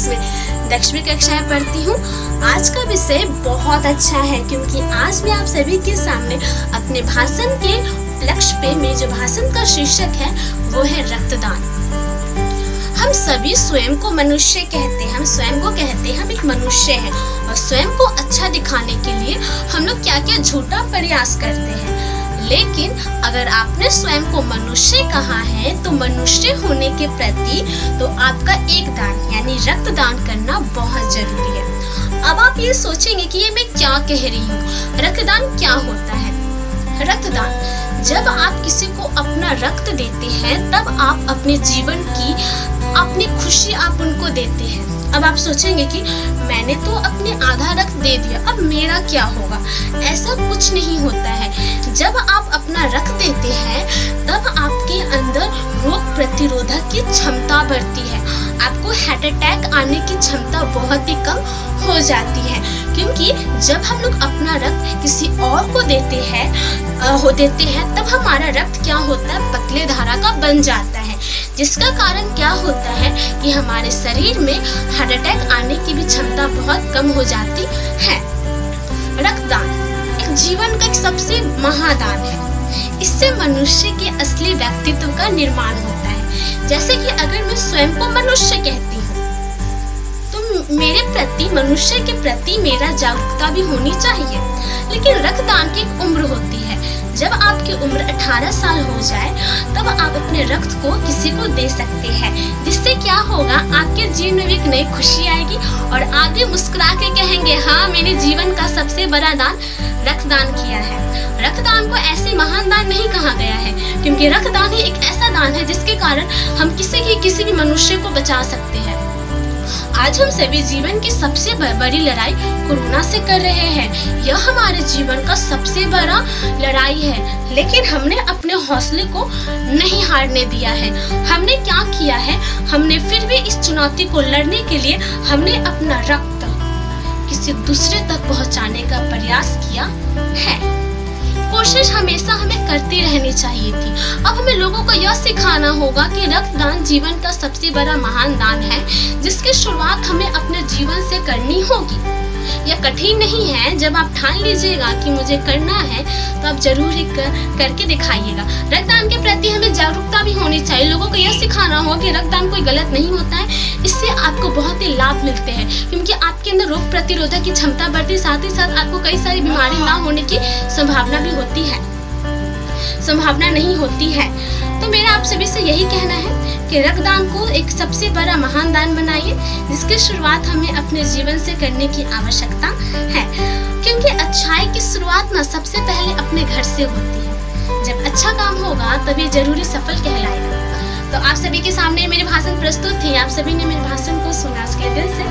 Class में 10वीं कक्षा में पढ़ती हूँ। आज का विषय बहुत अच्छा है क्योंकि आज मैं आप सभी के सामने अपने भाषण के लक्ष्य पे मेरे जो भाषण का शीर्षक है वो है रक्तदान। हम सभी स्वयं को मनुष्य कहते हैं, हम स्वयं को कहते हैं हम एक मनुष्य हैं और स्वयं को अच्छा दिखाने के लिए हम लोग क्या क्या झूठा प्रयास करते हैं। लेकिन अगर आपने स्वयं को मनुष्य कहा है तो मनुष्य होने के प्रति तो आपका एक दान यानी रक्तदान करना बहुत जरूरी है। अब आप ये सोचेंगे कि ये मैं क्या कह रही हूँ, रक्तदान क्या होता है? रक्तदान, जब आप किसी को अपना रक्त देते हैं तब आप अपने जीवन की अपनी खुशी आप उनको देते हैं। अब आप सोचेंगे कि मैंने तो अपने आधा रक्त दे दिया, अब मेरा क्या होगा? ऐसा कुछ नहीं होता है। जब आप अपना रक्त देते हैं तब आपके अंदर रोग प्रतिरोधक की क्षमता बढ़ती है, आपको हार्ट अटैक आने की क्षमता बहुत ही कम हो जाती है। क्योंकि जब हम लोग अपना रक्त किसी और को देते हैं तब हमारा रक्त क्या होता है, पतले धारा का बन जाता है, जिसका कारण क्या होता है कि हमारे शरीर में हार्ट अटैक आने की भी क्षमता बहुत कम हो जाती है। रक्तदान एक जीवन का एक सबसे महादान है। इससे मनुष्य के असली व्यक्तित्व का निर्माण होता है। जैसे कि अगर मैं स्वयं को मनुष्य कहती हूँ तो मेरे प्रति, मनुष्य के प्रति मेरा जागरूकता भी होनी चाहिए। लेकिन रक्तदान की एक उम्र होती है। जब आपकी उम्र 18 साल हो जाए तब आप अपने रक्त को किसी को दे सकते हैं, जिससे क्या होगा, आपके जीवन में एक नई खुशी आएगी और आगे मुस्कुरा के कहेंगे हाँ मैंने जीवन का सबसे बड़ा दान रक्तदान किया है। रक्तदान को ऐसे महान दान नहीं कहा गया है क्योंकि रक्तदान ही एक ऐसा दान है जिसके कारण हम किसी भी मनुष्य को बचा सकते हैं। आज हम सभी जीवन की सबसे बड़ी लड़ाई कोरोना से कर रहे हैं। यह हमारे जीवन का सबसे बड़ा लड़ाई है, लेकिन हमने अपने हौसले को नहीं हारने दिया है। हमने क्या किया है, हमने फिर भी इस चुनौती को लड़ने के लिए हमने अपना रक्त किसी दूसरे तक पहुंचाने का प्रयास किया है। कोशिश हमेशा हमें करती रहनी चाहिए थी। अब हमें लोगों को यह सिखाना होगा कि रक्तदान जीवन का सबसे बड़ा महान दान है, जिसकी शुरुआत हमें अपने जीवन से करनी होगी। यह कठिन नहीं है। जब आप ठान लीजिएगा कि मुझे करना है तो आप जरूर करके दिखाइएगा। रक्तदान के प्रति हमें जागरूकता भी होनी चाहिए। लोगों को यह सिखाना होगा कि रक्तदान कोई गलत नहीं होता है, इससे आपको बहुत ही लाभ मिलते हैं क्योंकि आपके अंदर रोग प्रतिरोधक की क्षमता बढ़ती, साथ ही साथ आपको कई सारी बीमारी ना होने की संभावना भी होती है, संभावना नहीं होती है। तो मेरा आप सभी से यही कहना है कि रक्तदान को एक सबसे बड़ा महान दान बनाइए, जिसकी शुरुआत हमें अपने जीवन से करने की आवश्यकता है। क्योंकि अच्छाई की शुरुआत ना सबसे पहले अपने घर से होती है। जब अच्छा काम होगा तभी जरूरी सफल कहलाएगा। तो आप सभी के सामने मेरे भाषण प्रस्तुत थे। आप सभी ने मेरे भाषण को सुना, उसके दिल से